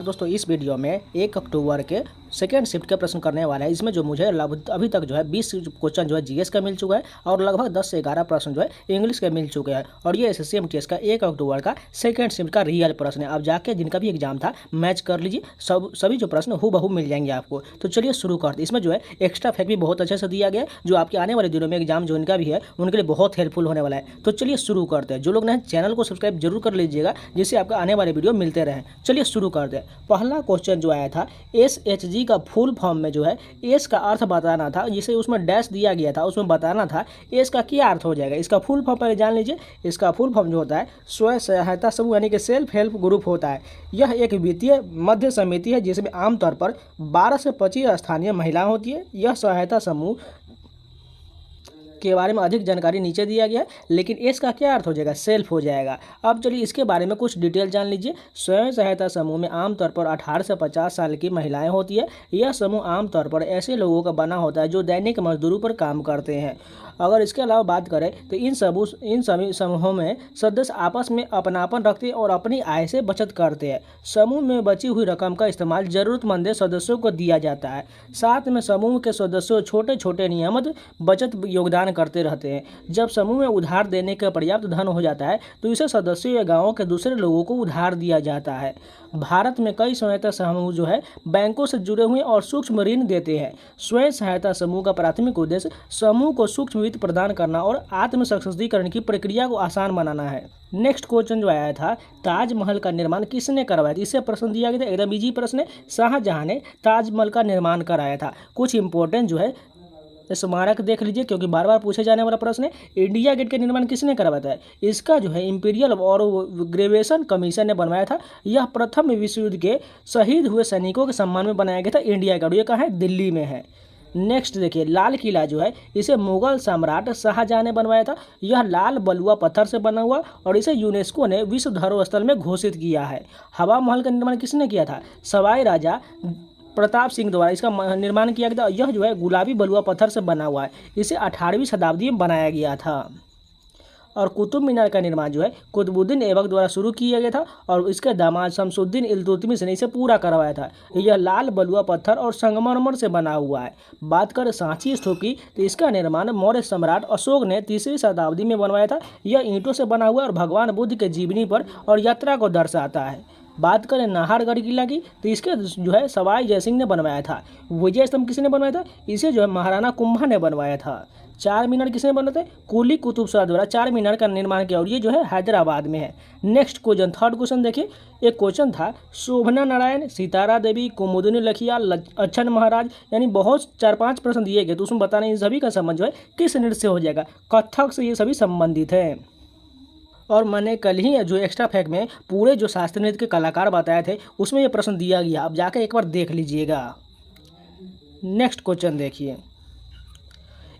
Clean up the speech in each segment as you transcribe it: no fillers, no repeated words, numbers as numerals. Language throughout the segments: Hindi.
दोस्तों इस वीडियो में 1 अक्टूबर के सेकेंड शिफ्ट के प्रश्न करने वाला है। इसमें जो मुझे अभी तक जो है 20 क्वेश्चन जो है जीएस का मिल चुका है और लगभग 10 से 11 प्रश्न जो है इंग्लिश के मिल चुके हैं। और ये एसएससी एमटीएस का 1 अक्टूबर का सेकेंड शिफ्ट का रियल प्रश्न है। अब जाके जिनका भी एग्जाम था मैच कर लीजिए, सभी जो प्रश्न हूबहू मिल जाएंगे आपको। तो चलिए शुरू करते। इसमें जो है एक्स्ट्रा फैक्ट भी बहुत अच्छे से दिया गया है, जो आपके आने वाले दिनों में एग्जाम जो इनका भी है उनके लिए बहुत हेल्पफुल होने वाला है। तो चलिए शुरू करते हैं। जो लोग ने चैनल को सब्सक्राइब जरूर कर लीजिएगा, जिससे आपका आने वाले वीडियो मिलते रहें। चलिए शुरू करते हैं। पहला क्वेश्चन जो आया था एसएचजी का फुल फॉर्म में जो है एस का अर्थ बताना था, जिसे उसमें डैश दिया गया था, उसमें बताना था एस का क्या अर्थ हो जाएगा। इसका फुल फॉर्म पहले जान लीजिए। इसका फुल फॉर्म जो होता है स्वयं सहायता समूह यानी कि सेल्फ हेल्प ग्रुप होता है। यह एक वित्तीय मध्य समिति है जिसमें आमतौर पर 12 से 25 स्थानीय महिलाएं होती है। यह सहायता समूह के बारे में अधिक जानकारी नीचे दिया गया है, लेकिन इसका क्या अर्थ हो जाएगा, सेल्फ हो जाएगा। अब चलिए इसके बारे में कुछ डिटेल जान लीजिए। स्वयं सहायता समूह में आमतौर पर 18 से 50 साल की महिलाएं होती है। यह समूह आमतौर पर ऐसे लोगों का बना होता है जो दैनिक मजदूरी पर काम करते हैं। अगर इसके अलावा बात करें तो इन सभी समूहों में सदस्य आपस में अपनापन रखते हैं और अपनी आय से बचत करते हैं। समूह में बची हुई रकम का इस्तेमाल जरूरतमंद सदस्यों को दिया जाता है। साथ में समूह के सदस्यों छोटे छोटे नियमित बचत योगदान करते रहते हैं। जब समूह में उधार देने का पर्याप्त धन हो जाता है तो इसे सदस्यों या गाँव के दूसरे लोगों को उधार दिया जाता है। भारत में कई सहायता समूह जो है बैंकों से जुड़े हुए और सूक्ष्म ऋण देते हैं। स्वयं सहायता समूह का प्राथमिक उद्देश्य समूह को सूक्ष्म वित्त प्रदान करना और आत्म सशक्तिकरण की प्रक्रिया को आसान बनाना है। नेक्स्ट क्वेश्चन जो आया था ताजमहल का निर्माण किसने करवाया था। इससे प्रश्न दिया गया था, एकदम इजी प्रश्न है। शाहजहां ने ताजमहल का निर्माण कराया था। कुछ इंपॉर्टेंट जो है स्मारक देख लीजिए, क्योंकि बार बार पूछे जाने वाला प्रश्न है। इंडिया गेट का निर्माण किसने करवाया था। इसका जो है इंपीरियल और ग्रेवेशन कमीशन ने बनवाया था। यह प्रथम विश्व युद्ध के शहीद हुए सैनिकों के सम्मान में बनाया गया था। इंडिया गेट ये कहाँ है, दिल्ली में है। नेक्स्ट देखिए लाल किला जो है इसे मुगल सम्राट शाहजहां ने बनवाया था। यह लाल बलुआ पत्थर से बना हुआ और इसे यूनेस्को ने विश्व धरोहर स्थल में घोषित किया है। हवा महल का निर्माण किसने किया था, सवाई राजा प्रताप सिंह द्वारा इसका निर्माण किया गया था। यह जो है गुलाबी बलुआ पत्थर से बना हुआ है। इसे 18वीं शताब्दी में बनाया गया था। और कुतुब मीनार का निर्माण जो है कुतुबुद्दीन ऐबक द्वारा शुरू किया गया था और इसके दामाद शमसुद्दीन इल्तुतमिश ने इसे पूरा करवाया था। यह लाल बलुआ पत्थर और संगमरमर से बना हुआ है। बात करें सांची स्तूप की तो इसका निर्माण मौर्य सम्राट अशोक ने 3वीं शताब्दी में बनवाया था। यह ईंटों से बना हुआ और भगवान बुद्ध के जीवनी पर और यात्रा को दर्शाता है। बात करें नाहरगढ़ किला की तो इसके जो है सवाई जयसिंह ने बनवाया था। विजय स्तंभ किसने बनवाया था, इसे जो है महाराणा कुंभा ने बनवाया था। चार मीनार किसने बनवाया था, कुली कुतुब शाह द्वारा चार मीनार का निर्माण किया और ये जो है हैदराबाद में है। नेक्स्ट क्वेश्चन, थर्ड क्वेश्चन देखिए। एक क्वेश्चन था शोभना नारायण, सितारा देवी, कुमुदिनी लखिया, लच्छन महाराज, यानी बहुत 4-5 प्रश्न दिए गए। तो उसमें बताना इन सभी का संबंध जो है किस नृत्य से हो जाएगा, कथक से ये सभी संबंधित है। और मैंने कल ही जो एक्स्ट्रा फैक्ट में पूरे जो शास्त्रीय नृत्य के कलाकार बताए थे उसमें ये प्रश्न दिया गया। अब जाकर एक बार देख लीजिएगा। नेक्स्ट क्वेश्चन देखिए।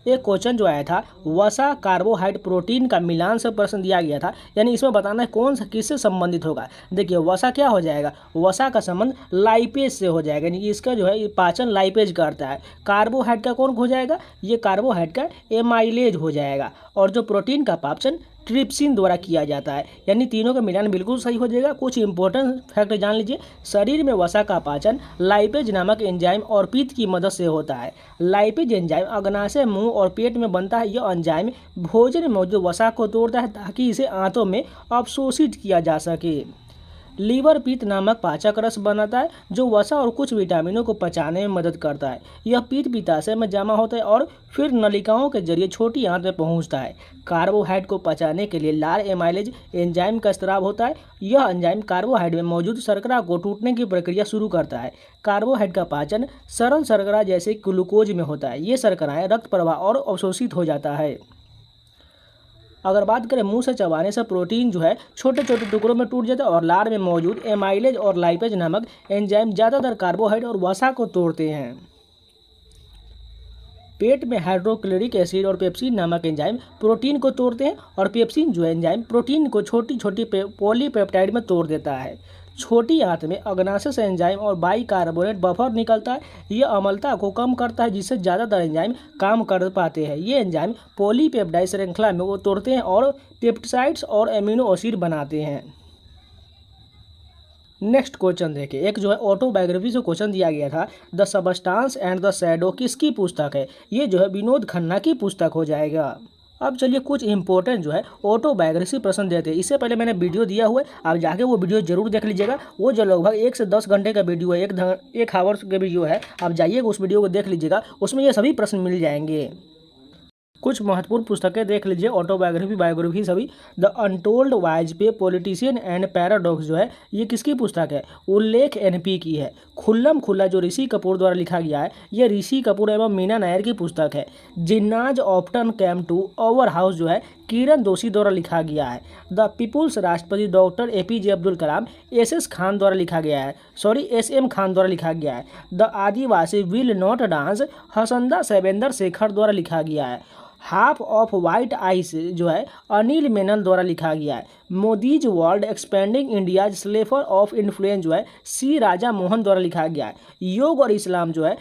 एक क्वेश्चन जो आया था वसा कार्बोहाइड्रेट प्रोटीन का मिलान से प्रश्न दिया गया था, यानी इसमें बताना है कौन सा किससे संबंधित होगा। देखिए वसा क्या हो जाएगा, वसा का संबंध लाइपेज से हो जाएगा, यानी इसका जो है पाचन लाइपेज करता है। कार्बोहाइड्रेट का कौन हो जाएगा, ये कार्बोहाइड्रेट का एमाइलेज हो जाएगा। और जो प्रोटीन का पाचन ट्रिप्सिन द्वारा किया जाता है, यानी तीनों का मिलान बिल्कुल सही हो जाएगा। कुछ इंपॉर्टेंट फैक्ट जान लीजिए। शरीर में वसा का पाचन लाइपेज नामक एंजाइम और पित्त की मदद से होता है। लाइपेज एंजाइम अग्नाशय, मुंह और पेट में बनता है। यह एंजाइम भोजन में मौजूद वसा को तोड़ता है ताकि इसे आंतों में अवशोषित किया जा सके। लीवर पित्त नामक पाचक रस बनाता है जो वसा और कुछ विटामिनों को पचाने में मदद करता है। यह पित्त पित्ताशय में जमा होता है और फिर नलिकाओं के जरिए छोटी आंत में पहुंचता है। कार्बोहाइड्रेट को पचाने के लिए लाल एमाइलेज एंजाइम का स्राव होता है। यह एंजाइम कार्बोहाइड्रेट में मौजूद शर्करा को टूटने की प्रक्रिया शुरू करता है। कार्बोहाइड्रेट का पाचन सरल शर्करा जैसे ग्लूकोज में होता है। ये शर्कराएं रक्त प्रवाह और अवशोषित हो जाता है। अगर बात करें मुंह से चबाने से प्रोटीन जो है छोटे छोटे टुकड़ों में टूट जाता है और लार में मौजूद एमाइलेज और लाइपेज नामक एंजाइम ज़्यादातर कार्बोहाइड्रेट और वसा को तोड़ते हैं। पेट में हाइड्रोक्लोरिक एसिड और पेप्सिन नामक एंजाइम प्रोटीन को तोड़ते हैं और पेप्सिन जो एंजाइम प्रोटीन को छोटी छोटी पॉलीपेप्टाइड में तोड़ देता है। छोटी आंत में अग्नाशय से एंजाइम और बाइकार्बोनेट बफर निकलता है। यह अम्लता को कम करता है जिससे ज़्यादातर एंजाइम काम कर पाते हैं। ये एंजाइम पॉलीपेप्टाइड श्रृंखला में वो तोड़ते हैं और पेप्टाइड्स और एमिनो एसिड बनाते हैं। नेक्स्ट क्वेश्चन देखिए, एक जो है ऑटोबायोग्राफी से क्वेश्चन दिया गया था, the substance and the shadow किसकी पुस्तक है? ये जो है विनोद खन्ना की पुस्तक हो जाएगा। अब चलिए कुछ इंपॉर्टेंट जो है ऑटोबायोग्राफी प्रश्न देते हैं। इससे पहले मैंने वीडियो दिया हुआ है, आप जाके वो वीडियो जरूर देख लीजिएगा। वो जो लगभग 1 से 10 घंटे का वीडियो है, एक आवर्स का वीडियो है, आप जाइएगा उस वीडियो को देख लीजिएगा, उसमें ये सभी प्रश्न मिल जाएंगे। कुछ महत्वपूर्ण पुस्तकें देख लीजिए, ऑटोबायोग्राफी, बायोग्राफी सभी। The untold Vajpayee politician and paradox जो है ये किसकी पुस्तक है? उल्लेख एनपी की है। खुल्लम खुल्ला जो ऋषि कपूर द्वारा लिखा गया है, ये ऋषि कपूर एवं मीना नायर की पुस्तक है। Jinnah's often came to our house जो है किरण दोषी द्वारा लिखा गया है। द पीपुल्स राष्ट्रपति doctor APJ Abdul Kalam SM Khan द्वारा लिखा गया है। The Adivasi will not dance हसंदा शैवेंद्र शेखर द्वारा लिखा गया है। हाफ ऑफ वाइट आइस जो है अनिल मेनन द्वारा लिखा गया है। Modi's world expanding India's sphere of influence जो है सी राजा मोहन द्वारा लिखा गया है। योग और इस्लाम जो है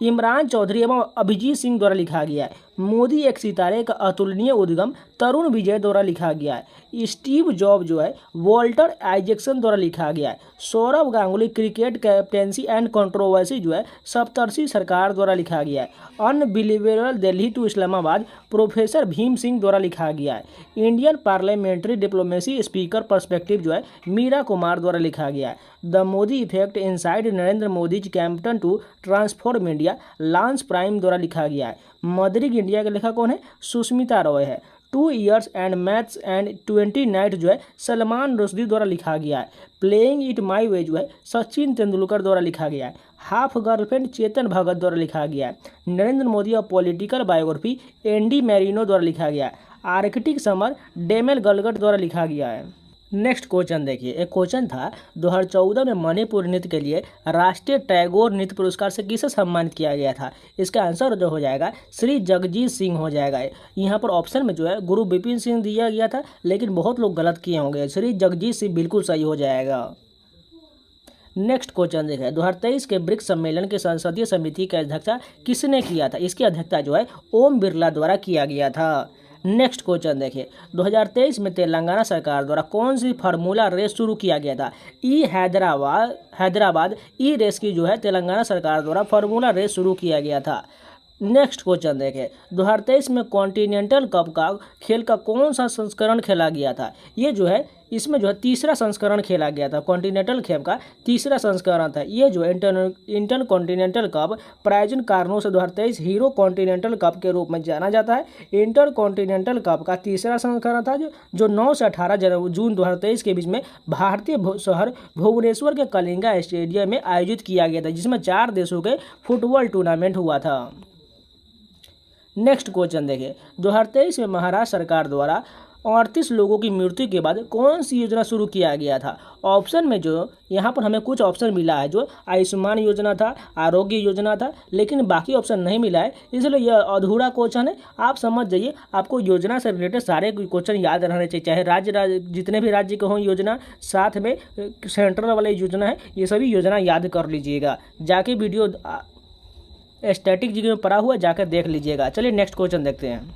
इमरान चौधरी एवं अभिजीत सिंह द्वारा लिखा गया है। मोदी एक सितारे का अतुलनीय उद्गम तरुण विजय द्वारा लिखा गया है। स्टीव जॉब जो है वॉल्टर आइजैक्सन द्वारा लिखा गया है। Sourav Ganguly cricket captaincy and controversy जो है सप्तर्षि सरकार द्वारा लिखा गया है। Unbelievable Delhi to Islamabad professor Bhim Singh द्वारा लिखा गया है। Indian parliamentary diplomacy speaker perspective जो है मीरा कुमार द्वारा लिखा गया है। The Modi effect inside Narendra Modi's campaign to transform India Lance Price द्वारा लिखा गया है। मदरिक इंडिया का लेखक कौन है? सुष्मिता रॉय है। 2 Years and Maths and 20 Nights जो है सलमान रुश्दी द्वारा लिखा गया है। प्लेइंग इट माई वे जो है सचिन तेंदुलकर द्वारा लिखा गया है। हाफ गर्लफ्रेंड चेतन भगत द्वारा लिखा गया है। नरेंद्र मोदी और पॉलिटिकल बायोग्राफी एंडी मैरिनो द्वारा लिखा गया है। आर्कटिक समर डेमेल गलगट द्वारा लिखा गया है। नेक्स्ट क्वेश्चन देखिए, एक क्वेश्चन था 2014 में मणिपुर नृत्य के लिए राष्ट्रीय टैगोर नृत्य पुरस्कार से किसे सम्मानित किया गया था? इसका आंसर जो हो जाएगा श्री जगजीत सिंह हो जाएगा। यहाँ पर ऑप्शन में जो है गुरु विपिन सिंह दिया गया था, लेकिन बहुत लोग गलत किए होंगे। श्री जगजीत सिंह बिल्कुल सही हो जाएगा। नेक्स्ट क्वेश्चन देखिए, 2023 के ब्रिक्स सम्मेलन के संसदीय समिति की अध्यक्षता किसने किया था? इसकी अध्यक्षता जो है ओम बिरला द्वारा किया गया था। नेक्स्ट क्वेश्चन देखिए, 2023 में तेलंगाना सरकार द्वारा कौन सी फार्मूला रेस शुरू किया गया था? हैदराबाद ई रेस की जो है तेलंगाना सरकार द्वारा फार्मूला रेस शुरू किया गया था। नेक्स्ट क्वेश्चन देखें, 2023 में कॉन्टिनेंटल कप का खेल का कौन सा संस्करण खेला गया था? ये जो है इसमें जो है तीसरा संस्करण खेला गया था। कॉन्टिनेंटल खेल का तीसरा संस्करण था। ये जो इंटर कॉन्टिनेंटल कप प्रायोजन कारणों से 2023 हीरो कॉन्टिनेंटल कप के रूप में जाना जाता है। इंटर कॉन्टिनेंटल कप का तीसरा संस्करण था जो 9 से 18 जून 2023 के बीच में भारतीय शहर भुवनेश्वर के कलिंगा स्टेडियम में आयोजित किया गया था, जिसमें 4 देशों के फुटबॉल टूर्नामेंट हुआ था। नेक्स्ट क्वेश्चन देखिए, 2023 में महाराष्ट्र सरकार द्वारा 38 लोगों की मृत्यु के बाद कौन सी योजना शुरू किया गया था? ऑप्शन में जो यहाँ पर हमें कुछ ऑप्शन मिला है, जो आयुष्मान योजना था, आरोग्य योजना था, लेकिन बाकी ऑप्शन नहीं मिला है, इसलिए यह अधूरा क्वेश्चन है। आप समझ जाइए, आपको योजना से रिलेटेड सारे क्वेश्चन याद रहने चाहिए, चाहे राज्य जितने भी राज्य के हों योजना, साथ में सेंट्रल वाले योजना है, ये सभी योजना याद कर लीजिएगा। जाके वीडियो स्टैटिक जी में पढ़ा हुआ जाकर देख लीजिएगा। चलिए नेक्स्ट क्वेश्चन देखते हैं।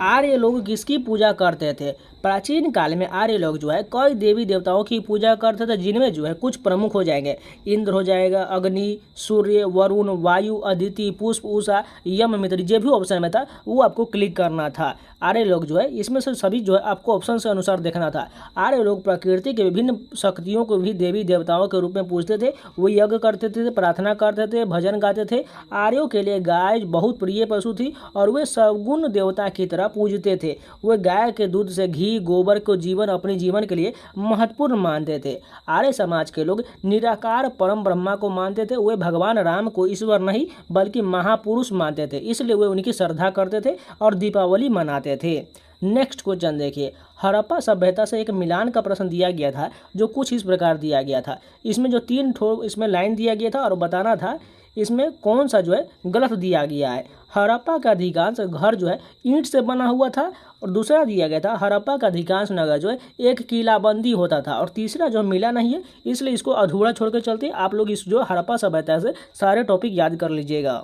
आर्य लोग किसकी पूजा करते थे? प्राचीन काल में आर्य लोग जो है कई देवी देवताओं की पूजा करते थे, जिनमें जो है कुछ प्रमुख हो जाएंगे। इंद्र हो जाएगा, अग्नि, सूर्य, वरुण, वायु, अदिति, पुष्प, उषा, यम, मित्र। जो भी ऑप्शन में था वो आपको क्लिक करना था। आर्य लोग जो है इसमें से सभी जो है आपको ऑप्शन से अनुसार देखना था। आर्य लोग प्रकृति के विभिन्न शक्तियों को भी देवी देवताओं के रूप में पूजते थे। वो यज्ञ करते थे, प्रार्थना करते थे, भजन गाते थे। आर्यों के लिए गाय बहुत प्रिय पशु थी और वे सगुण देवता की तरह पूजते थे। वे गाय के दूध से घी, गोबर को अपने जीवन के लिए महत्वपूर्ण मानते थे। आर्य समाज के लोग निराकार परम ब्रह्मा को मानते थे। वे भगवान राम को ईश्वर नहीं बल्कि महापुरुष मानते थे, इसलिए वे उनकी श्रद्धा करते थे और दीपावली मनाते थे। नेक्स्ट क्वेश्चन देखिए, हड़प्पा सभ्यता से एक मिलान का प्रश्न दिया गया था, जो कुछ इस प्रकार दिया गया था। इसमें जो 3 इसमें लाइन दिया गया था और बताना था इसमें कौन सा जो है गलत दिया गया है। हड़प्पा का अधिकांश घर जो है ईंट से बना हुआ था, और दूसरा दिया गया था हड़प्पा का अधिकांश नगर जो है एक किलाबंदी होता था, और तीसरा जो मिला नहीं है, इसलिए इसको अधूरा छोड़ के चलते। आप लोग इस जो हड़प्पा सभ्यता से सारे टॉपिक याद कर लीजिएगा।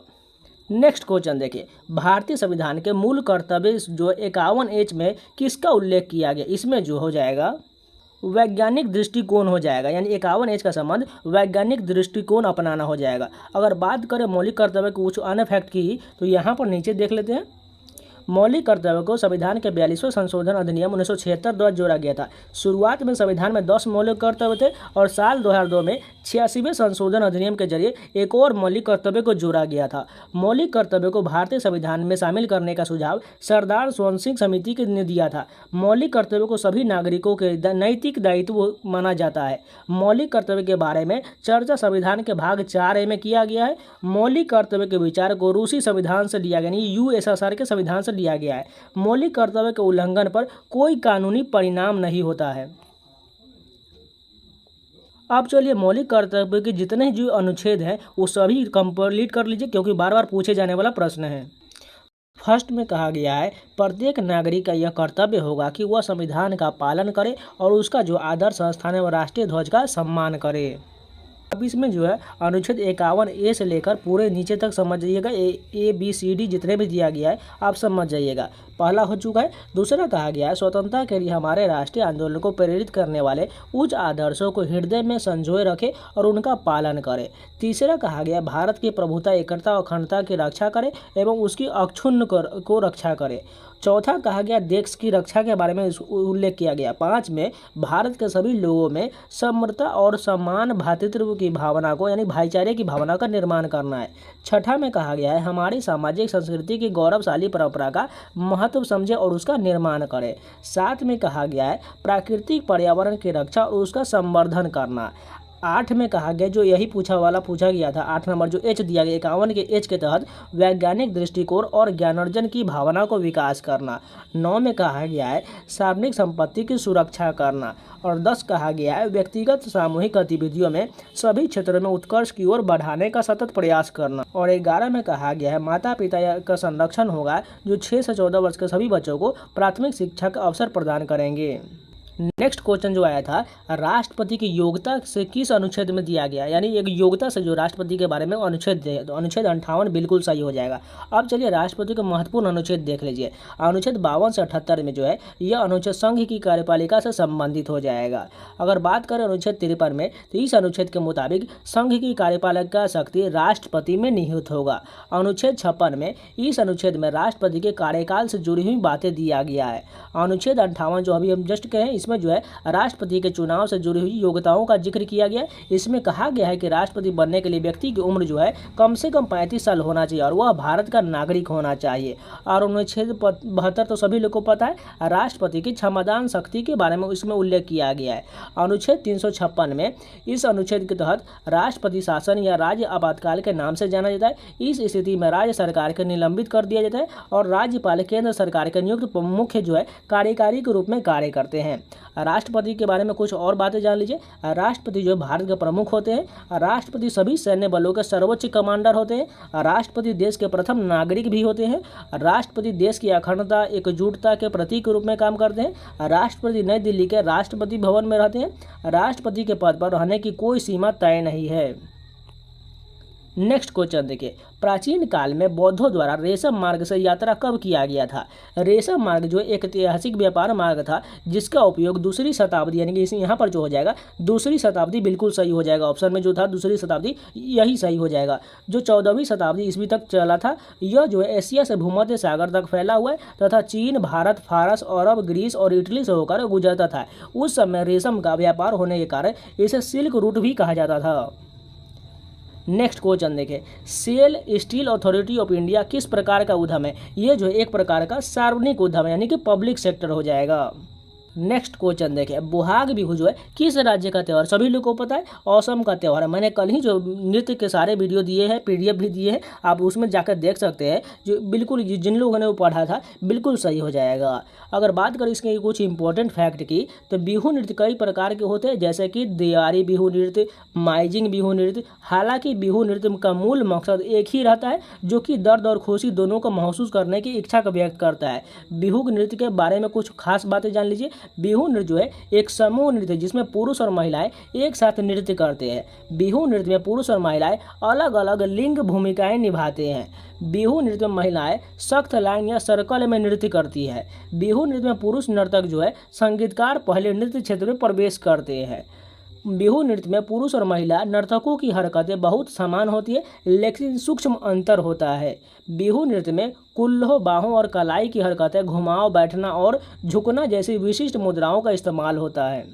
नेक्स्ट क्वेश्चन देखिए, भारतीय संविधान के मूल कर्तव्य जो 51H में किसका उल्लेख किया गया? इसमें जो हो जाएगा वैज्ञानिक दृष्टिकोण हो जाएगा, यानी 51 एज का संबंध वैज्ञानिक दृष्टिकोण अपनाना हो जाएगा। अगर बात करें मौलिक कर्तव्य के कुछ अन्य फैक्ट की, तो यहाँ पर नीचे देख लेते हैं। मौलिक कर्तव्य को संविधान के 42वें संशोधन अधिनियम 1976 द्वारा जोड़ा गया था। शुरुआत में संविधान में 10 मौलिक कर्तव्य थे और साल 2002 में 86वें संशोधन अधिनियम के जरिए एक और मौलिक कर्तव्य को जोड़ा गया था। मौलिक कर्तव्य को भारतीय संविधान में शामिल करने का सुझाव सरदार स्वर्ण सिंह समिति ने दिया था। मौलिक कर्तव्य को सभी नागरिकों के नैतिक दायित्व माना जाता है। मौलिक कर्तव्य के बारे में चर्चा संविधान के भाग 4A में किया गया है। मौलिक कर्तव्य के विचार को रूसी संविधान से लिया गया, यानी USSR के संविधान से लिया गया है। मौलिक कर्तव्य के उल्लंघन पर कोई कानूनी परिणाम नहीं होता है। अब चलिए मौलिक कर्तव्य के जितने जो अनुच्छेद हैं वो सभी कंप्लीट कर लीजिए, क्योंकि बार बार पूछे जाने वाला प्रश्न है। फर्स्ट में कहा गया है प्रत्येक नागरिक का यह कर्तव्य होगा कि वह संविधान का पालन करे और उसका जो आदर्श स्थान है वह राष्ट्रीय ध्वज का सम्मान करे। अब इसमें जो है अनुच्छेद 51A से लेकर पूरे नीचे तक समझ जाइएगा, ABCD जितने भी दिया गया है आप समझ जाइएगा। पहला हो चुका है। दूसरा कहा गया है स्वतंत्रता के लिए हमारे राष्ट्रीय आंदोलन को प्रेरित करने वाले उच्च आदर्शों को हृदय में संजोए रखे और उनका पालन करे। तीसरा कहा गया भारत की प्रभुता, एकता और अखंडता की रक्षा करे एवं उसकी अक्षुण्ण को रक्षा करे। चौथा कहा गया देश की रक्षा के बारे में उल्लेख किया गया। 5 में भारत के सभी लोगों में समता और समान भ्रातृत्व की भावना को, यानी भाईचारे की भावना का निर्माण करना है। छठा में कहा गया है हमारी सामाजिक संस्कृति की गौरवशाली परंपरा का महत्व समझे और उसका निर्माण करे। 7 में कहा गया है प्राकृतिक पर्यावरण की रक्षा और उसका संवर्धन करना। 8 में कहा गया जो यही पूछा गया था, 8 नंबर जो H दिया गया 51 के H के तहत वैज्ञानिक दृष्टिकोण और ज्ञानार्जन की भावना को विकास करना। 9 में कहा गया है सार्वजनिक संपत्ति की सुरक्षा करना। और 10 कहा गया है व्यक्तिगत सामूहिक गतिविधियों में सभी क्षेत्रों में उत्कर्ष की ओर बढ़ाने का सतत प्रयास करना। और 11 में कहा गया है माता पिता का संरक्षण होगा जो 6 से 14 वर्ष के सभी बच्चों को प्राथमिक शिक्षा का अवसर प्रदान करेंगे। नेक्स्ट क्वेश्चन जो आया था राष्ट्रपति की योग्यता से किस अनुच्छेद में दिया गया, यानी एक योग्यता से जो राष्ट्रपति के बारे में अनुच्छेद है, तो अनुच्छेद 58 बिल्कुल सही हो जाएगा। अब चलिए राष्ट्रपति के महत्वपूर्ण अनुच्छेद देख लीजिए। अनुच्छेद 52 से 78 में जो है यह अनुच्छेद संघ की कार्यपालिका से संबंधित हो जाएगा। अगर बात करें अनुच्छेद 53 में, तो इस अनुच्छेद के मुताबिक संघ की कार्यपालिका शक्ति राष्ट्रपति में निहित होगा। अनुच्छेद 56 में इस अनुच्छेद में राष्ट्रपति के कार्यकाल से जुड़ी हुई बातें दिया गया है। अनुच्छेद 58 जो अभी हम जस्ट कहें इसमें जो है राष्ट्रपति के चुनाव से जुड़ी हुई योग्यताओं का जिक्र किया गया है। इसमें कहा गया है कि राष्ट्रपति बनने के लिए व्यक्ति की उम्र जो है कम से कम 35 साल होना चाहिए और वह भारत का नागरिक होना चाहिए। और अनुच्छेद 72 तो सभी लोग को पता है राष्ट्रपति की क्षमतान शक्ति के बारे में इसमें उल्लेख किया गया है। अनुच्छेद 356 में इस अनुच्छेद के तहत राष्ट्रपति शासन या राज्य आपातकाल के नाम से जाना जाता है। इस स्थिति में राज्य सरकार को निलंबित कर दिया जाता है और राज्यपाल केंद्र सरकार के नियुक्त मुख्य जो है कार्यकारी के रूप में कार्य करते हैं। राष्ट्रपति के बारे में कुछ और बातें जान लीजिए। राष्ट्रपति जो भारत के प्रमुख होते हैं। राष्ट्रपति सभी सैन्य बलों के सर्वोच्च कमांडर होते हैं। राष्ट्रपति देश के प्रथम नागरिक भी होते हैं। राष्ट्रपति देश की अखंडता एकजुटता के प्रतीक के रूप में काम करते हैं। राष्ट्रपति नई दिल्ली के राष्ट्रपति भवन में रहते हैं। राष्ट्रपति के पद पर रहने की कोई सीमा तय नहीं है। नेक्स्ट क्वेश्चन देखिए, प्राचीन काल में बौद्धों द्वारा रेशम मार्ग से यात्रा कब किया गया था? रेशम मार्ग जो एक ऐतिहासिक व्यापार मार्ग था जिसका उपयोग दूसरी शताब्दी, यानी कि यहाँ पर जो हो जाएगा दूसरी शताब्दी बिल्कुल सही हो जाएगा। ऑप्शन में जो था दूसरी शताब्दी यही सही हो जाएगा। जो 14वीं शताब्दी ईस्वी तक चला था यह जो है एशिया से भूमध्य सागर तक फैला हुआ है तथा चीन, भारत, फारस, अरब, ग्रीस और इटली से होकर गुजरता था। उस समय रेशम का व्यापार होने के कारण इसे सिल्क रूट भी कहा जाता था। नेक्स्ट क्वेश्चन देखें, SAIL Steel Authority of India किस प्रकार का उद्यम है? ये जो एक प्रकार का सार्वजनिक उद्यम है, यानी कि पब्लिक सेक्टर हो जाएगा। नेक्स्ट क्वेश्चन देखें, बोहाग बिहू जो है किस राज्य का त्यौहार? सभी लोगों को पता है असम का त्यौहार है। मैंने कल ही जो नृत्य के सारे वीडियो दिए हैं, PDF भी दिए हैं, आप उसमें जाकर देख सकते हैं। जो बिल्कुल जिन लोगों ने वो पढ़ा था बिल्कुल सही हो जाएगा। अगर बात करें इसके कुछ इंपॉर्टेंट फैक्ट की, तो बिहू नृत्य कई प्रकार के होते हैं, जैसे कि दियारी बिहू नृत्य, माइजिंग बिहू नृत्य। हालांकि बिहू नृत्य का मूल मकसद एक ही रहता है जो कि दर्द और खुशी दोनों को महसूस करने की इच्छा को व्यक्त करता है। बिहू नृत्य के बारे में कुछ खास बातें जान लीजिए। बिहू नृत्य जो है एक समूह नृत्य है जिसमें पुरुष और महिलाएं एक साथ नृत्य करते हैं। बिहू नृत्य में पुरुष और महिलाएं अलग अलग लिंग भूमिकाएं निभाते हैं। बिहू नृत्य में महिलाएं सख्त लाइन या सर्कल में नृत्य करती है। बिहू नृत्य में पुरुष नर्तक जो है संगीतकार पहले नृत्य क्षेत्र में प्रवेश करते हैं। बिहू नृत्य में पुरुष और महिला नर्तकों की हरकतें बहुत समान होती है, लेकिन सूक्ष्म अंतर होता है। बिहू नृत्य में कुल्हों, बाहों और कलाई की हरकतें, घुमाव, बैठना और झुकना जैसी विशिष्ट मुद्राओं का इस्तेमाल होता है।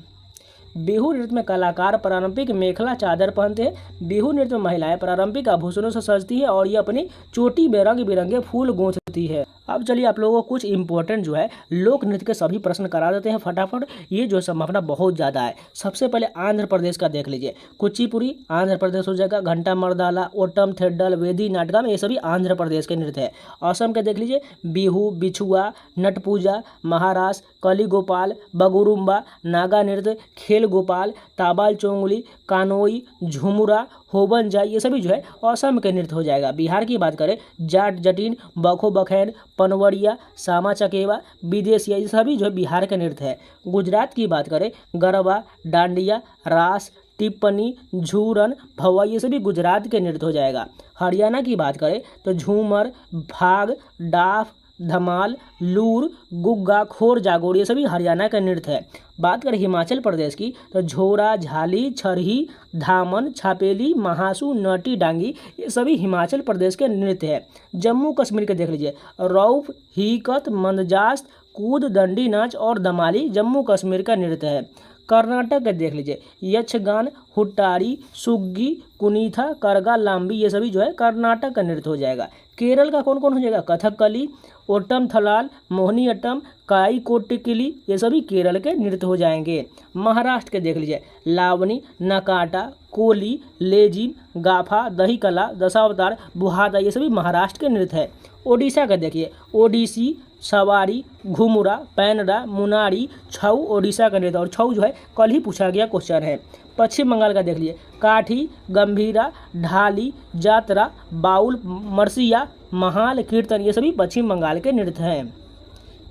बिहू नृत्य में कलाकार पारंपरिक मेखला चादर पहनते हैं। बिहू नृत्य में महिलाएं पारंपरिक आभूषणों से सजती है और ये अपनी चोटी में रंग बिरंगे फूल गूंथती है। अब चलिए आप लोगों को कुछ इंपॉर्टेंट जो है लोक नृत्य के सभी प्रश्न करा देते हैं फटाफट। ये जो संभावना बहुत ज़्यादा है। सबसे पहले आंध्र प्रदेश का देख लीजिए। कुचिपुड़ी आंध्र प्रदेश हो जाएगा। घंटा मर्दाला, ओटम, थेड्डल, वेदी, नाटकम ये सभी आंध्र प्रदेश के नृत्य है। असम के देख लीजिए। बिहू, बिछुआ, नट पूजा, महारास, कली गोपाल, बगुरुम्बा, नागा नृत्य, खेल गोपाल, ताबाल चोंगली, कानोई, झुमुरा, होबन जाई ये सभी जो है असम के नृत्य हो जाएगा। बिहार की बात करें जाट जटिन, बखो बखैन, पनवरिया, सामा चकेवा, विदेशिया ये सभी जो है बिहार के नृत्य है। गुजरात की बात करें गरबा, डांडिया, रास, टिप्पणी, झूरन, भवा ये सभी गुजरात के नृत्य हो जाएगा। हरियाणा की बात करें तो झूमर, भाग, डाफ, धमाल, लूर, गुग्गा, खोर, जागोर ये सभी हरियाणा का नृत्य है। बात करें हिमाचल प्रदेश की तो झोरा, झाली, छरही, धामन, छापेली, महासू, नटी, डांगी ये सभी हिमाचल प्रदेश के नृत्य है। जम्मू कश्मीर के देख लीजिए। रौफ, हीकत, मंदजास्त, कूद, दंडी नाच और दमाली जम्मू कश्मीर का नृत्य है। कर्नाटक का देख लीजिए। यक्षगान, हुट्टारी, सुग्गी, कुनीथा, करगा, लांबी ये सभी जो है कर्नाटक का नृत्य हो जाएगा। केरल का कौन कौन हो जाएगा? कथकली, ओटम थलाल, मोहिनी अट्टम, काई कोट्टिकिली ये सभी केरल के नृत्य हो जाएंगे। महाराष्ट्र के देख लीजिए। लावनी, नकाटा, कोली, लेजिम, गाफा, दही कला, दशावतार, बुहादा ये सभी महाराष्ट्र के नृत्य है। ओडिशा का देखिए। ओडिसी, सवारी, घुमुरा, पैनरा, मुनारी, छऊ ओडिशा का नृत्य और छऊ जो है कल ही पूछा गया क्वेश्चन है। पश्चिम बंगाल का देख लीजिए। काठी, गंभीरा, ढाली, जात्रा, बाउल, मरसिया, महाल, कीर्तन ये सभी पश्चिम बंगाल के नृत्य हैं।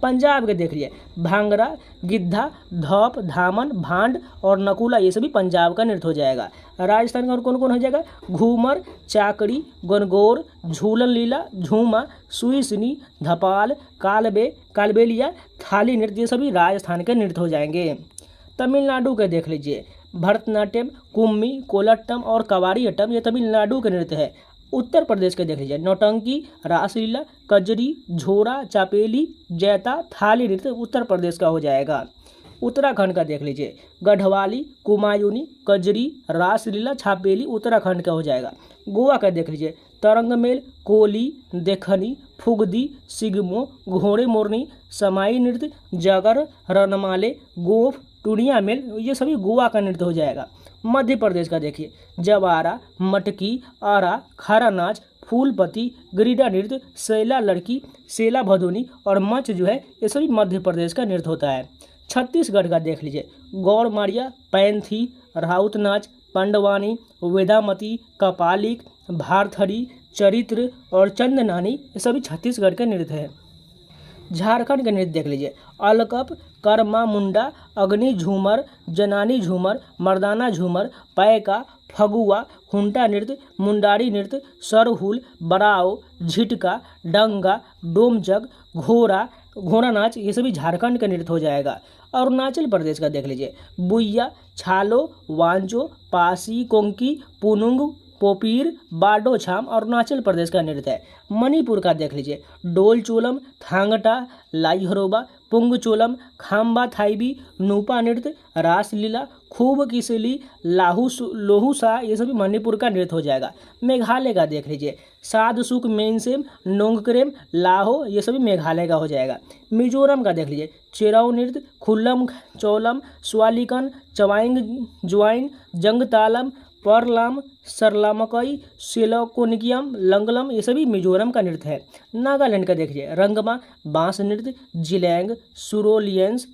पंजाब के देख लीजिए। भांगड़ा, गिद्धा, धौप, धामन, भांड और नकुला ये सभी पंजाब का नृत्य हो जाएगा। राजस्थान का और कौन कौन हो जाएगा? घूमर, चाकड़ी, गनगौर, झूलन लीला, झूमा, सुईसनी, धपाल, कालबे, कालबेलिया, थाली नृत्य ये सभी राजस्थान के नृत्य हो जाएंगे। तमिलनाडु के देख लीजिए। भरतनाट्यम, कुम्मी, कोलट्टम और कवारियट्टम ये तमिलनाडु के नृत्य है। उत्तर प्रदेश के देख लीजिए। नौटंकी, रासलीला, कजरी, झोरा, चापेली, जैता, थाली नृत्य उत्तर प्रदेश का हो जाएगा। उत्तराखंड का देख लीजिए। गढ़वाली, कुमायूनी, कजरी, रासलीला, छापेली उत्तराखंड का हो जाएगा। गोवा का देख लीजिए। तरंगमेल, कोली, देखनी, फुगदी, सिगमो, घोड़े मोरनी, समाई नृत्य, जगर, रनमाले, गोफ, टूनिया मेल ये सभी गोवा का नृत्य हो जाएगा। मध्य प्रदेश का देखिए। जवारा, मटकी, आरा, खारा नाच, फूलपति, गिरिडा नृत्य, सैला लड़की, सेला भदोनी और मच जो है ये सभी मध्य प्रदेश का नृत्य होता है। छत्तीसगढ़ का देख लीजिए। गौर मारिया, पैंथी, राउत नाच, पंडवानी, वेदामती, कपालिक, भारथरी, चरित्र और चंदनानी ये सभी छत्तीसगढ़ के नृत्य है। झारखंड के नृत्य देख लीजिए। अलकप, कर्मा मुंडा, अग्नि झूमर, जनानी झूमर, मर्दाना झूमर, पैका, फगुआ, हुंटा नृत्य, मुंडारी नृत्य, सरहुल, बराओ, झिटका, डंगा, डोमजग, घोड़ा नाच ये सभी झारखंड का नृत्य हो जाएगा। अरुणाचल प्रदेश का देख लीजिए। बुइया, छालो, वांचो, पासी, कोंकी, पुनुंग, पोपीर, बाडो छाम अरुणाचल प्रदेश का नृत्य है। मणिपुर का देख लीजिए। डोल चोलम, थांगटा, लाइहरोबा, पुंगचोलम, खाम्बा थाईबी, नूपा नृत्य, रासलीला, खूब किसली, लोहुसा ये सभी मणिपुर का नृत्य हो जाएगा। मेघालय का देख लीजिए। साधसुक, मेनसेम, नोंगक्रेम, लाहो ये सभी मेघालय का हो जाएगा। मिजोरम का देख लीजिए। चेराव नृत्य, खुल्लम चौलम, स्वालिकन, चवाइंग ज्वाइन, जंगतालम, परलाम, सरलामकई, सेलोकोनिकियम, लंगलम ये सभी मिजोरम का नृत्य है। नागालैंड का देखिए। रंगमा, बांस नृत्य, जिलैंग, सुरोलियंस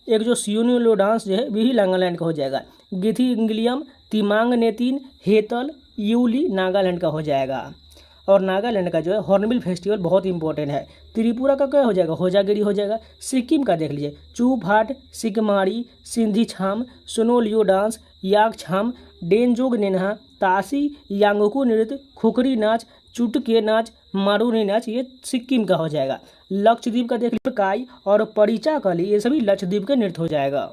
एक जो सियोनिलो डांस जो है भी नागालैंड का हो जाएगा। गिथी इंग्लियम, तिमांग नेतिन, हेतल, यूली नागालैंड का हो जाएगा। और नागालैंड का जो है हॉर्नबिल फेस्टिवल बहुत इंपॉर्टेंट है। त्रिपुरा का क्या हो जाएगा, होजागिरी हो जाएगा। सिक्किम का देख लीजिए, चूफाट, सिकमारी, सिंधी छाम, सोनोलियो डांस, याक छाम, डेनजोग नेन्हा, तासी, यांगकू नृत्य, खुखरी नाच, चुटके नाच, मारूनी नाच, ये सिक्किम का हो जाएगा। लक्षद्वीप का देख लीजिए, काई और परिचा कली, ये सभी लक्षद्वीप के नृत्य हो जाएगा।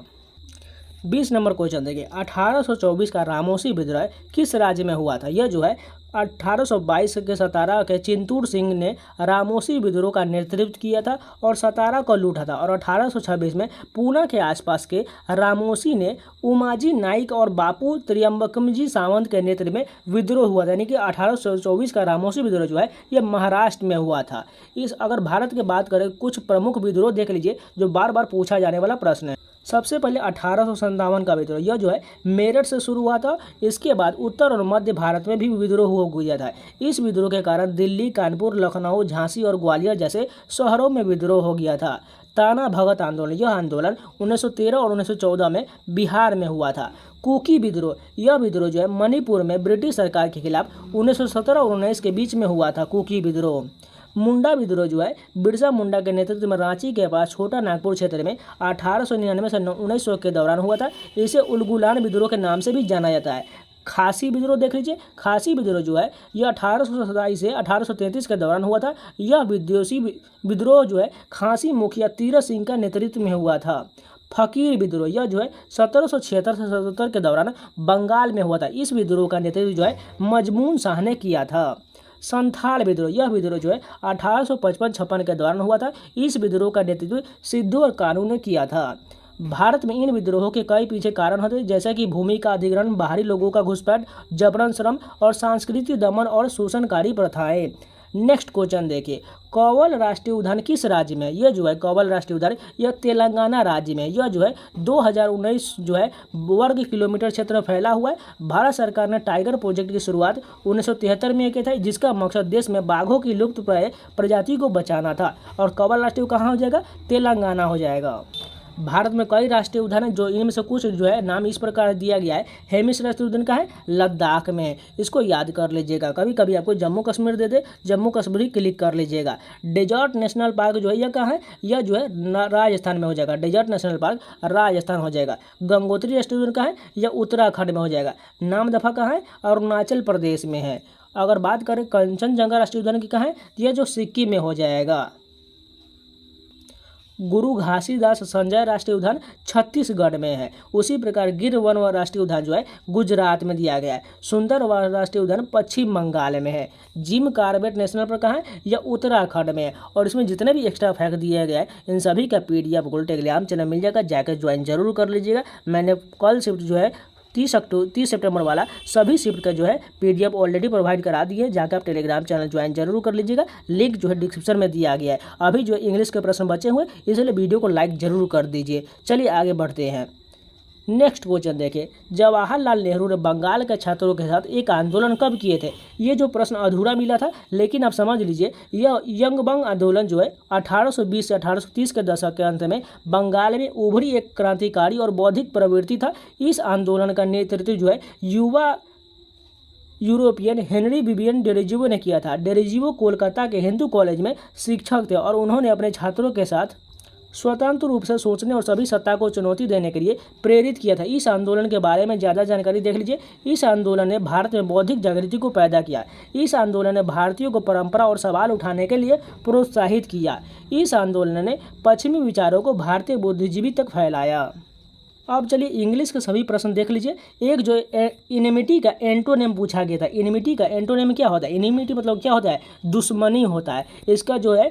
20 नंबर क्वेश्चन देखिए, 1824 का रामोसी विद्रोह किस राज्य में हुआ था। यह जो है 1822 के सतारा के चिंतूर सिंह ने रामोसी विद्रोह का नेतृत्व किया था और सतारा को लूटा था। और 1826 में पूना के आसपास के रामोसी ने उमाजी नाइक और बापू त्रियंबकमजी सावंत के नेतृत्व में विद्रोह हुआ था। यानी कि 1824 का रामोसी विद्रोह जो है यह महाराष्ट्र में हुआ था। इस अगर भारत की बात करें, कुछ प्रमुख विद्रोह देख लीजिए जो बार बार पूछा जाने वाला प्रश्न है। सबसे पहले 1857 का विद्रोह, यह जो है मेरठ से शुरू हुआ था। इसके बाद उत्तर और मध्य भारत में भी विद्रोह हो गया था। इस विद्रोह के कारण दिल्ली, कानपुर, लखनऊ, झांसी और ग्वालियर जैसे शहरों में विद्रोह हो गया था। ताना भगत आंदोलन, यह आंदोलन 1913 और 1914 में बिहार में हुआ था। कुकी विद्रोह, यह विद्रोह जो है मणिपुर में ब्रिटिश सरकार के खिलाफ 1917 और 19 के बीच में हुआ था। कुकी विद्रोह। मुंडा विद्रोह जो है बिरसा मुंडा के नेतृत्व में रांची के पास छोटा नागपुर क्षेत्र में 1899 से 1900 के दौरान हुआ था। इसे उलगुलान विद्रोह के नाम से भी जाना जाता है। खासी विद्रोह देख लीजिए, खासी विद्रोह जो है यह 1827 से 1833 के दौरान हुआ था। यह विद्रोही विद्रोह जो है खासी मुखिया तीरथ सिंह का नेतृत्व में हुआ था। फकीर विद्रोह, यह जो है 1776 से 77 के दौरान बंगाल में हुआ था। इस विद्रोह का नेतृत्व जो है मजमून शाह ने किया था। संथाल विद्रोह, यह विद्रोह जो है 1855-56 के दौरान हुआ था। इस विद्रोह का नेतृत्व सिद्धू और कानू ने किया था। भारत में इन विद्रोहों के कई पीछे कारण होते हैं, जैसे कि भूमि का अधिग्रहण, बाहरी लोगों का घुसपैठ, जबरन श्रम और सांस्कृतिक दमन और शोषणकारी प्रथाएं। नेक्स्ट क्वेश्चन देखिए, कौवल राष्ट्रीय उद्यान किस राज्य में। यह जो है कौवल राष्ट्रीय उद्यान यह तेलंगाना राज्य में। यह जो है 2019 जो है वर्ग किलोमीटर क्षेत्र में फैला हुआ है। भारत सरकार ने टाइगर प्रोजेक्ट की शुरुआत 1973 में किया था, जिसका मकसद देश में बाघों की लुप्तप्राय प्रजाति को बचाना था। और कौवल राष्ट्रीय कहाँ हो जाएगा, तेलंगाना हो जाएगा। भारत में कई राष्ट्रीय उद्यान हैं, जो इनमें से कुछ जो है नाम इस प्रकार दिया गया है। हेमिस राष्ट्रीय उद्यान कहाँ है, लद्दाख में। इसको याद कर लीजिएगा, कभी कभी आपको जम्मू कश्मीर दे दे, जम्मू कश्मीर ही क्लिक कर लीजिएगा। डेजर्ट नेशनल पार्क जो है यह कहाँ है, यह जो है राजस्थान में हो जाएगा। डेजर्ट नेशनल पार्क राजस्थान हो जाएगा। गंगोत्री राष्ट्रीय उद्यान कहाँ है, यह उत्तराखंड में हो जाएगा। नामदफा कहाँ है, अरुणाचल प्रदेश में है। अगर बात करें कंचनजंगा राष्ट्रीय उद्यान की कहाँ है, यह जो सिक्किम में हो जाएगा। गुरु घासीदास संजय राष्ट्रीय उद्यान छत्तीसगढ़ में है। उसी प्रकार गिर वन राष्ट्रीय उद्यान जो है गुजरात में दिया गया है। सुंदर वन राष्ट्रीय उद्यान पश्चिम बंगाल में है। जिम कार्बेट नेशनल पार्क कहाँ है, यह उत्तराखंड में है। और इसमें जितने भी एक्स्ट्रा फैक्ट दिया गया है इन सभी का PDF गोल्ड टेलीग्राम चैनल मिल जाएगा, जाकर ज्वाइन जरूर कर लीजिएगा। मैंने कल शिफ्ट जो है 30 सितंबर वाला सभी शिफ्ट का जो है PDF ऑलरेडी प्रोवाइड करा दिए, जाकर आप टेलीग्राम चैनल ज्वाइन जरूर कर लीजिएगा। लिंक जो है डिस्क्रिप्शन में दिया गया है। अभी जो इंग्लिश के प्रश्न बचे हुए इसलिए वीडियो को लाइक जरूर कर दीजिए। चलिए आगे बढ़ते हैं। नेक्स्ट क्वेश्चन देखिए, जवाहरलाल नेहरू ने बंगाल के छात्रों के साथ एक आंदोलन कब किए थे। ये जो प्रश्न अधूरा मिला था, लेकिन आप समझ लीजिए यह यंगबंग आंदोलन जो है 1820 से 1830 के दशक के अंत में बंगाल में उभरी एक क्रांतिकारी और बौद्धिक प्रवृत्ति था। इस आंदोलन का नेतृत्व जो है युवा यूरोपियन हेनरी विवियन डेरिजिवो ने किया था। डेरिजिवो कोलकाता के हिंदू कॉलेज में शिक्षक थे और उन्होंने अपने छात्रों के साथ स्वतंत्र रूप से सोचने और सभी सत्ता को चुनौती देने के लिए प्रेरित किया था। इस आंदोलन के बारे में ज़्यादा जानकारी देख लीजिए। इस आंदोलन ने भारत में बौद्धिक जागृति को पैदा किया। इस आंदोलन ने भारतीयों को परंपरा और सवाल उठाने के लिए प्रोत्साहित किया। इस आंदोलन ने पश्चिमी विचारों को भारतीय बुद्धिजीवी तक फैलाया। अब चलिए इंग्लिश के सभी प्रश्न देख लीजिए। एक जो इनिमिटी का एंटोनिम पूछा गया था। इनिमिटी का एंटोनिम क्या होता है, इनिमिटी मतलब क्या होता है, दुश्मनी होता है। इसका जो है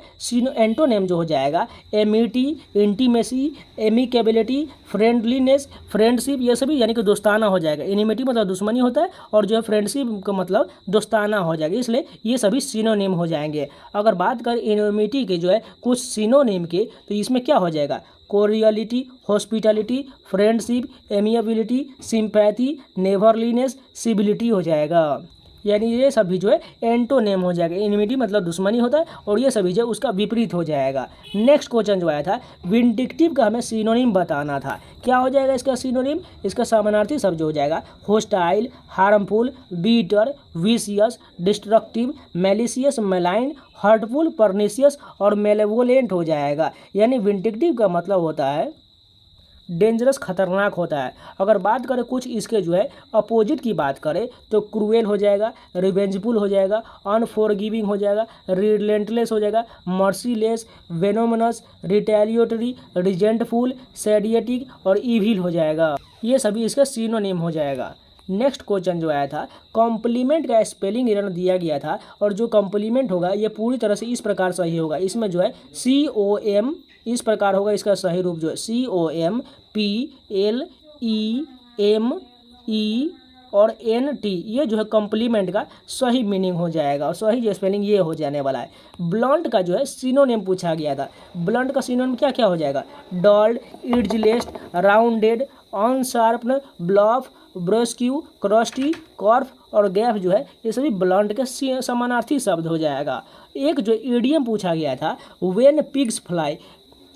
एंटोनिम जो हो जाएगा एमिटी, इंटीमेसी, एमिकेबिलिटी, फ्रेंडलीनेस, फ्रेंडशिप, ये सभी यानी कि दोस्ताना हो जाएगा। इनिमिटी मतलब दुश्मनी होता है और जो है फ्रेंडशिप का मतलब दोस्ताना हो जाएगा, इसलिए ये सभी सिनोनिम हो जाएंगे। अगर बात करें इनिमिटी के जो है कुछ सिनोनिम के, तो इसमें क्या हो जाएगा, कोरियलिटी, हॉस्पिटलिटी, फ्रेंडशिप, एमिएबिलिटी, सिंपैथी, नेवरलीनेस, सिबिलिटी हो जाएगा। यानी ये सभी जो है एंटोनेम हो जाएगा। एनिमिटी मतलब दुश्मनी होता है और ये सभी जो उसका विपरीत हो जाएगा। नेक्स्ट क्वेश्चन जो आया था विंडिक्टिव का हमें सिनोनिम बताना था। क्या हो जाएगा इसका सिनोनिम? इसका समानार्थी शब्द जो हो जाएगा hostile, harmful, bitter, vicious, destructive, malicious, malign, hurtful, pernicious और मेलेवोलेंट हो जाएगा। यानी विंडिक्टिव का मतलब होता है डेंजरस, खतरनाक होता है। अगर बात करें कुछ इसके जो है अपोजिट की बात करें तो क्रूएल हो जाएगा, रिवेंजफुल हो जाएगा, अनफॉरगिविंग हो जाएगा, रिलेंटलेस हो जाएगा, मर्सीलेस, वेनोमनस, रिटेलिएटरी, रिजेंटफुल, सैडिएटिक और इविल हो जाएगा। ये सभी इसका सिनोनिम हो जाएगा। नेक्स्ट क्वेश्चन जो आया था कॉम्प्लीमेंट का स्पेलिंग एरर दिया गया था और जो कॉम्प्लीमेंट होगा ये पूरी तरह से इस प्रकार सही होगा। इसमें जो है COM इस प्रकार होगा, इसका सही रूप जो है COMPLEME और NT, ये जो है कॉम्प्लीमेंट का सही मीनिंग हो जाएगा और सही जो स्पेलिंग ये हो जाने वाला है। ब्लंट का जो है सिनोनिम पूछा गया था। ब्लंट का सिनोनिम क्या क्या हो जाएगा? डल्ड, इडजलेस्ट, राउंडेड, अनशार्प्ड, ब्लफ, ब्रस्क्यू, क्रस्टी, कॉर्फ और गैफ जो है ये सभी ब्लंट के समानार्थी शब्द हो जाएगा। एक जो ईडियम पूछा गया था व्हेन पिग्स फ्लाई,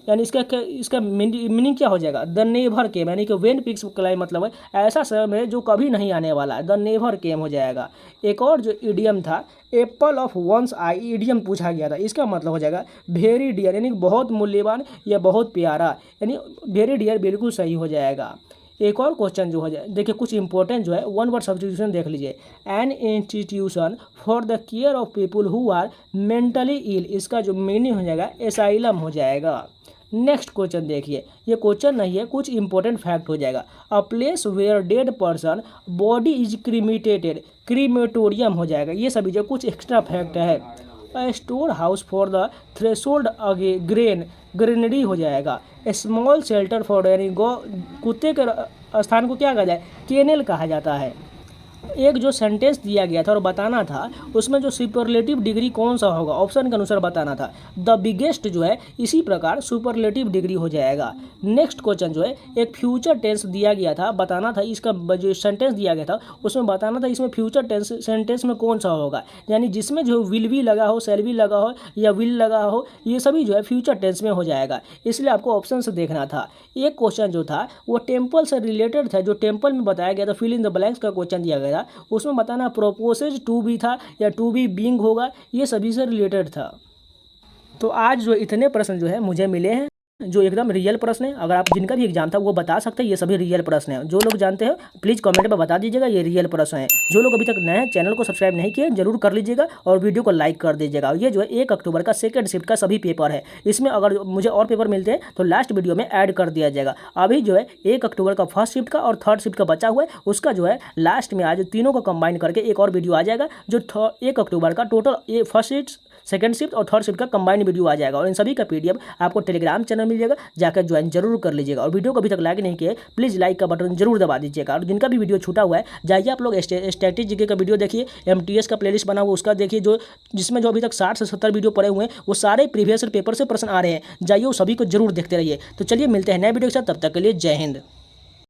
यानी इसका मीनिंग क्या हो जाएगा? द नेवर केम, यानी कि व्हेन पिग्स फ्लाई मतलब है ऐसा समय जो कभी नहीं आने वाला है, द नेवर केम हो जाएगा। एक और जो ईडियम था apple of one's eye, idiom पूछा गया था। इसका मतलब हो जाएगा वेरी डियर, यानी बहुत मूल्यवान या बहुत प्यारा, यानी वेरी डियर बिल्कुल सही हो जाएगा। एक और क्वेश्चन जो हो जाए देखिए कुछ इंपॉर्टेंट जो है वन वर्ड सब्स्टिट्यूशन देख लीजिए। An institution for the care of people who are mentally ill, इसका जो मीनिंग हो जाएगा एसाइलम हो जाएगा। नेक्स्ट क्वेश्चन देखिए, ये क्वेश्चन नहीं है, कुछ इंपॉर्टेंट फैक्ट हो जाएगा। A place where dead person body is cremated, crematorium हो जाएगा। ये सभी जो कुछ एक्स्ट्रा फैक्ट है। A store house for the threshold अगे ग्रेन, ग्रेनरी हो जाएगा। ए स्मॉल शेल्टर फॉर, यानी कुत्ते के स्थान को क्या कहा जाए? केनल कहा जाता है। एक जो सेंटेंस दिया गया था और बताना था उसमें जो सुपरलेटिव डिग्री कौन सा होगा ऑप्शन के अनुसार बताना था। द बिगेस्ट जो है इसी प्रकार सुपरलेटिव डिग्री हो जाएगा। नेक्स्ट क्वेश्चन जो है एक फ्यूचर टेंस दिया गया था, बताना था इसका जो सेंटेंस दिया गया था उसमें बताना था इसमें फ्यूचर टेंस सेंटेंस में कौन सा होगा, यानी जिसमें जो विल भी लगा हो, शैल भी लगा हो या विल लगा हो, ये सभी जो है फ्यूचर टेंस में हो जाएगा। इसलिए आपको ऑप्शन से देखना था। एक क्वेश्चन जो था वो टेम्पल से रिलेटेड था, जो टेम्पल में बताया गया था, फिल इन द ब्लैंक्स का क्वेश्चन दिया गया था, उसमें बताना प्रोपोसेज टू बी था या टू बी बीइंग होगा, ये सभी से रिलेटेड था। तो आज जो इतने प्रश्न जो है मुझे मिले हैं जो एकदम रियल प्रश्न है। अगर आप जिनका भी एग्जाम था वो बता सकते हैं ये सभी रियल प्रश्न है। जो लोग जानते हैं प्लीज़ कमेंट में बता दीजिएगा ये रियल प्रश्न है। जो लोग अभी तक नए हैं चैनल को सब्सक्राइब नहीं किए जरूर कर लीजिएगा और वीडियो को लाइक कर दीजिएगा। और ये जो है 1 अक्टूबर का सेकंड शिफ्ट का सभी पेपर है, इसमें अगर मुझे और पेपर मिलते हैं तो लास्ट वीडियो में ऐड कर दिया जाएगा। अभी जो है 1 अक्टूबर का फर्स्ट शिफ्ट का और थर्ड शिफ्ट का बचा हुआ है, उसका जो है लास्ट में आज तीनों को कंबाइन करके एक और वीडियो आ जाएगा जो 1 अक्टूबर का total first shift, second shift और थर्ड शिफ्ट का कंबाइंड वीडियो आ जाएगा। और इन सभी का PDF आपको टेलीग्राम चैनल मिल जाएगा, जाकर ज्वाइन जरूर कर लीजिएगा। और वीडियो को अभी तक लाइक नहीं किए प्लीज़ लाइक का बटन जरूर दबा दीजिएगा। और जिनका भी वीडियो छूटा हुआ है जाइए आप लोग स्टैटिस्टिक्स का वीडियो देखिए, MTS का प्लेलिस्ट बना हुआ उसका देखिए, जिसमें जो अभी तक 60 से 70 वीडियो पड़े हुए हैं वो सारे प्रीवियस पेपर से प्रश्न आ रहे हैं, जाइए वो सभी को जरूर देखते रहिए। तो चलिए मिलते हैं नए वीडियो के साथ, तब तक के लिए जय हिंद।